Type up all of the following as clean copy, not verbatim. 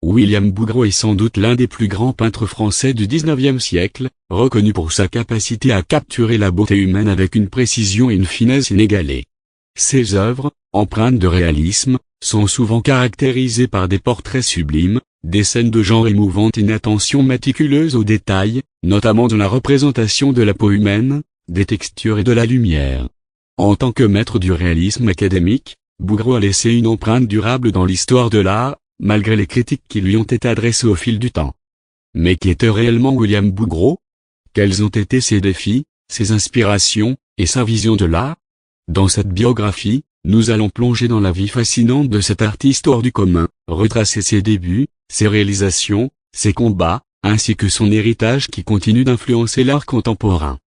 William Bouguereau est sans doute l'un des plus grands peintres français du XIXe siècle, reconnu pour sa capacité à capturer la beauté humaine avec une précision et une finesse inégalées. Ses œuvres, empreintes de réalisme, sont souvent caractérisées par des portraits sublimes, des scènes de genre émouvantes et une attention méticuleuse aux détails, notamment dans la représentation de la peau humaine, des textures et de la lumière. En tant que maître du réalisme académique, Bouguereau a laissé une empreinte durable dans l'histoire de l'art, malgré les critiques qui lui ont été adressées au fil du temps. Mais qui était réellement William Bouguereau? Quels ont été ses défis, ses inspirations, et sa vision de l'art? Dans cette biographie, nous allons plonger dans la vie fascinante de cet artiste hors du commun, retracer ses débuts, ses réalisations, ses combats, ainsi que son héritage qui continue d'influencer l'art contemporain.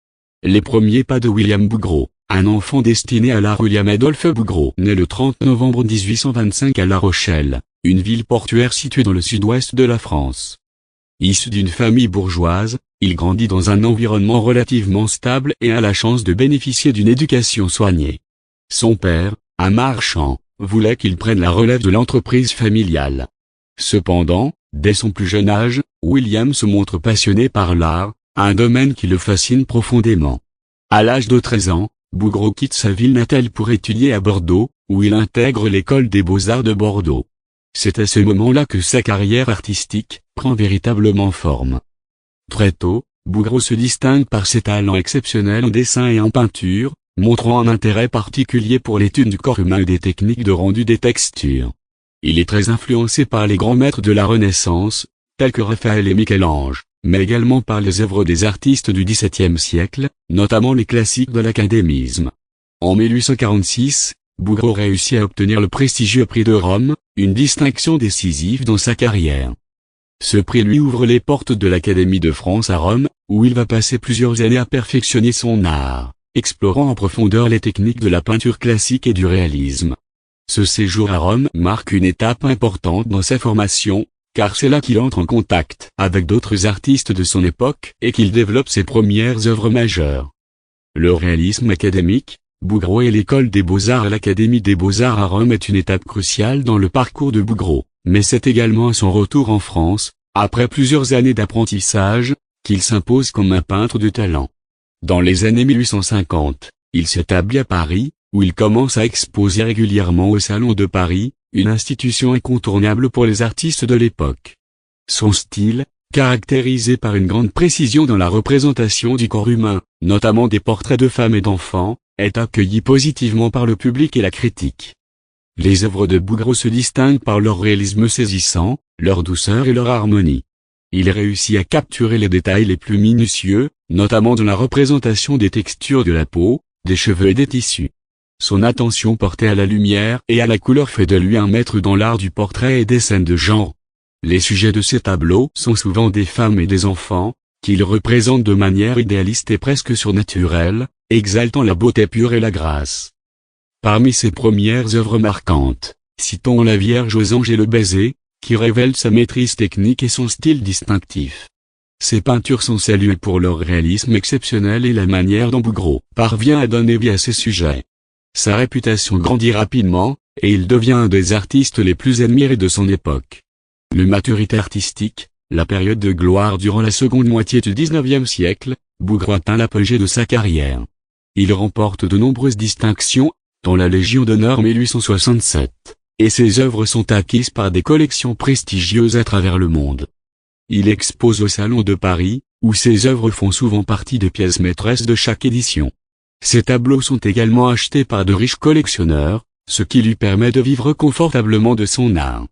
Les premiers pas de William Bouguereau, un enfant destiné à l'art. William Adolphe Bouguereau naît le 30 novembre 1825 à La Rochelle, une ville portuaire située dans le sud-ouest de la France. Issu d'une famille bourgeoise, il grandit dans un environnement relativement stable et a la chance de bénéficier d'une éducation soignée. Son père, un marchand, voulait qu'il prenne la relève de l'entreprise familiale. Cependant, dès son plus jeune âge, William se montre passionné par l'art, un domaine qui le fascine profondément. À l'âge de 13 ans, Bouguereau quitte sa ville natale pour étudier à Bordeaux, où il intègre l'école des beaux-arts de Bordeaux. C'est à ce moment-là que sa carrière artistique prend véritablement forme. Très tôt, Bouguereau se distingue par ses talents exceptionnels en dessin et en peinture, montrant un intérêt particulier pour l'étude du corps humain et des techniques de rendu des textures. Il est très influencé par les grands maîtres de la Renaissance, tels que Raphaël et Michel-Ange, mais également par les œuvres des artistes du XVIIe siècle, notamment les classiques de l'académisme. En 1846, Bouguereau réussit à obtenir le prestigieux prix de Rome, une distinction décisive dans sa carrière. Ce prix lui ouvre les portes de l'Académie de France à Rome, où il va passer plusieurs années à perfectionner son art, explorant en profondeur les techniques de la peinture classique et du réalisme. Ce séjour à Rome marque une étape importante dans sa formation, car c'est là qu'il entre en contact avec d'autres artistes de son époque et qu'il développe ses premières œuvres majeures. Le réalisme académique, Bouguereau et l'école des beaux-arts à l'Académie des beaux-arts à Rome est une étape cruciale dans le parcours de Bouguereau, mais c'est également à son retour en France, après plusieurs années d'apprentissage, qu'il s'impose comme un peintre de talent. Dans les années 1850, il s'établit à Paris, où il commence à exposer régulièrement au Salon de Paris, une institution incontournable pour les artistes de l'époque. Son style, caractérisé par une grande précision dans la représentation du corps humain, notamment des portraits de femmes et d'enfants, est accueilli positivement par le public et la critique. Les œuvres de Bouguereau se distinguent par leur réalisme saisissant, leur douceur et leur harmonie. Il réussit à capturer les détails les plus minutieux, notamment dans la représentation des textures de la peau, des cheveux et des tissus. Son attention portée à la lumière et à la couleur fait de lui un maître dans l'art du portrait et des scènes de genre. Les sujets de ses tableaux sont souvent des femmes et des enfants, qu'il représente de manière idéaliste et presque surnaturelle, exaltant la beauté pure et la grâce. Parmi ses premières œuvres marquantes, citons La Vierge aux anges et Le baiser, qui révèle sa maîtrise technique et son style distinctif. Ses peintures sont saluées pour leur réalisme exceptionnel et la manière dont Bouguereau parvient à donner vie à ses sujets. Sa réputation grandit rapidement, et il devient un des artistes les plus admirés de son époque. Le maturité artistique, la période de gloire durant la seconde moitié du XIXe siècle, Bouguereau atteint l'apogée de sa carrière. Il remporte de nombreuses distinctions, dont la Légion d'honneur 1867, et ses œuvres sont acquises par des collections prestigieuses à travers le monde. Il expose au Salon de Paris, où ses œuvres font souvent partie des pièces maîtresses de chaque édition. Ses tableaux sont également achetés par de riches collectionneurs, ce qui lui permet de vivre confortablement de son art.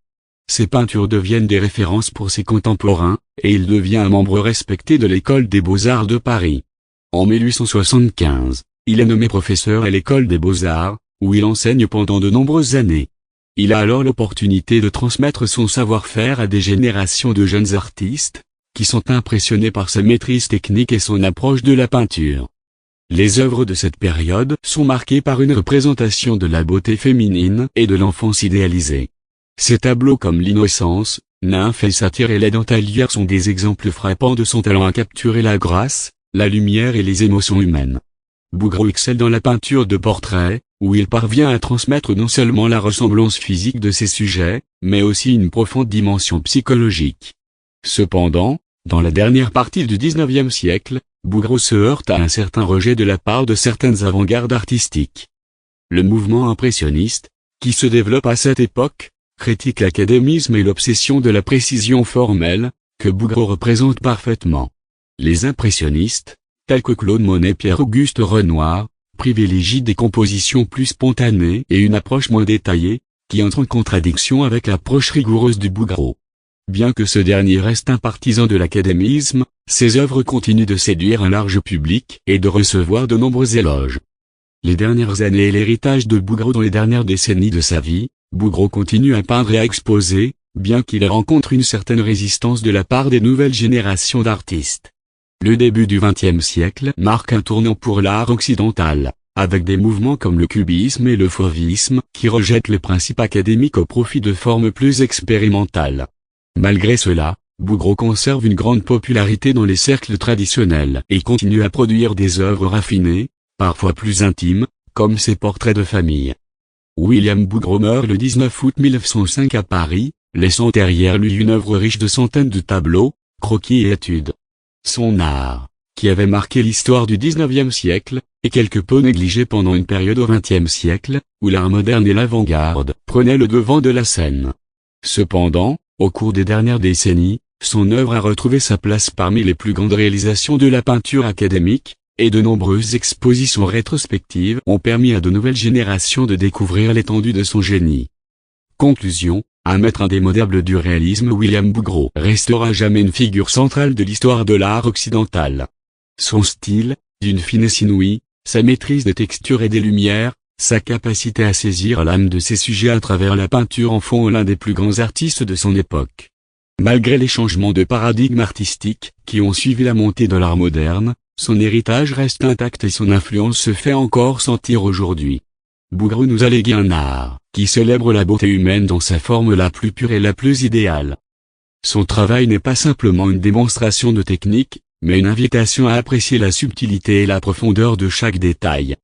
Ses peintures deviennent des références pour ses contemporains, et il devient un membre respecté de l'école des beaux-arts de Paris. En 1875, il est nommé professeur à l'école des beaux-arts, où il enseigne pendant de nombreuses années. Il a alors l'opportunité de transmettre son savoir-faire à des générations de jeunes artistes, qui sont impressionnés par sa maîtrise technique et son approche de la peinture. Les œuvres de cette période sont marquées par une représentation de la beauté féminine et de l'enfance idéalisée. Ses tableaux comme l'Innocence, Nymphe et Satyre et la Dentalière sont des exemples frappants de son talent à capturer la grâce, la lumière et les émotions humaines. Bouguereau excelle dans la peinture de portrait, où il parvient à transmettre non seulement la ressemblance physique de ses sujets, mais aussi une profonde dimension psychologique. Cependant, dans la dernière partie du XIXe siècle, Bouguereau se heurte à un certain rejet de la part de certaines avant-gardes artistiques. Le mouvement impressionniste, qui se développe à cette époque, critique l'académisme et l'obsession de la précision formelle, que Bouguereau représente parfaitement. Les impressionnistes, tels que Claude Monet et Pierre-Auguste Renoir, privilégient des compositions plus spontanées et une approche moins détaillée, qui entrent en contradiction avec l'approche rigoureuse du Bouguereau. Bien que ce dernier reste un partisan de l'académisme, ses œuvres continuent de séduire un large public et de recevoir de nombreux éloges. Les dernières années et l'héritage de Bouguereau dans les dernières décennies de sa vie, Bouguereau continue à peindre et à exposer, bien qu'il rencontre une certaine résistance de la part des nouvelles générations d'artistes. Le début du XXe siècle marque un tournant pour l'art occidental, avec des mouvements comme le cubisme et le fauvisme qui rejettent les principes académiques au profit de formes plus expérimentales. Malgré cela, Bouguereau conserve une grande popularité dans les cercles traditionnels et continue à produire des œuvres raffinées, parfois plus intimes, comme ses portraits de famille. William Bouguereau meurt le 19 août 1905 à Paris, laissant derrière lui une œuvre riche de centaines de tableaux, croquis et études. Son art, qui avait marqué l'histoire du XIXe siècle, est quelque peu négligé pendant une période au XXe siècle, où l'art moderne et l'avant-garde prenaient le devant de la scène. Cependant, au cours des dernières décennies, son œuvre a retrouvé sa place parmi les plus grandes réalisations de la peinture académique, et de nombreuses expositions rétrospectives ont permis à de nouvelles générations de découvrir l'étendue de son génie. Conclusion, un maître indémodable du réalisme, William Bouguereau restera jamais une figure centrale de l'histoire de l'art occidental. Son style, d'une finesse inouïe, sa maîtrise des textures et des lumières, sa capacité à saisir l'âme de ses sujets à travers la peinture en font l'un des plus grands artistes de son époque. Malgré les changements de paradigme artistique qui ont suivi la montée de l'art moderne, son héritage reste intact et son influence se fait encore sentir aujourd'hui. Bouguereau nous a légué un art qui célèbre la beauté humaine dans sa forme la plus pure et la plus idéale. Son travail n'est pas simplement une démonstration de technique, mais une invitation à apprécier la subtilité et la profondeur de chaque détail.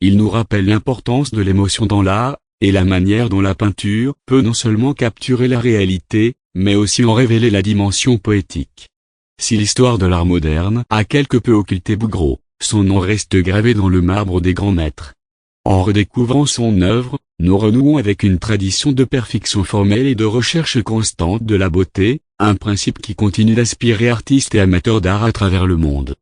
Il nous rappelle l'importance de l'émotion dans l'art, et la manière dont la peinture peut non seulement capturer la réalité, mais aussi en révéler la dimension poétique. Si l'histoire de l'art moderne a quelque peu occulté Bouguereau, son nom reste gravé dans le marbre des grands maîtres. En redécouvrant son œuvre, nous renouons avec une tradition de perfection formelle et de recherche constante de la beauté, un principe qui continue d'inspirer artistes et amateurs d'art à travers le monde.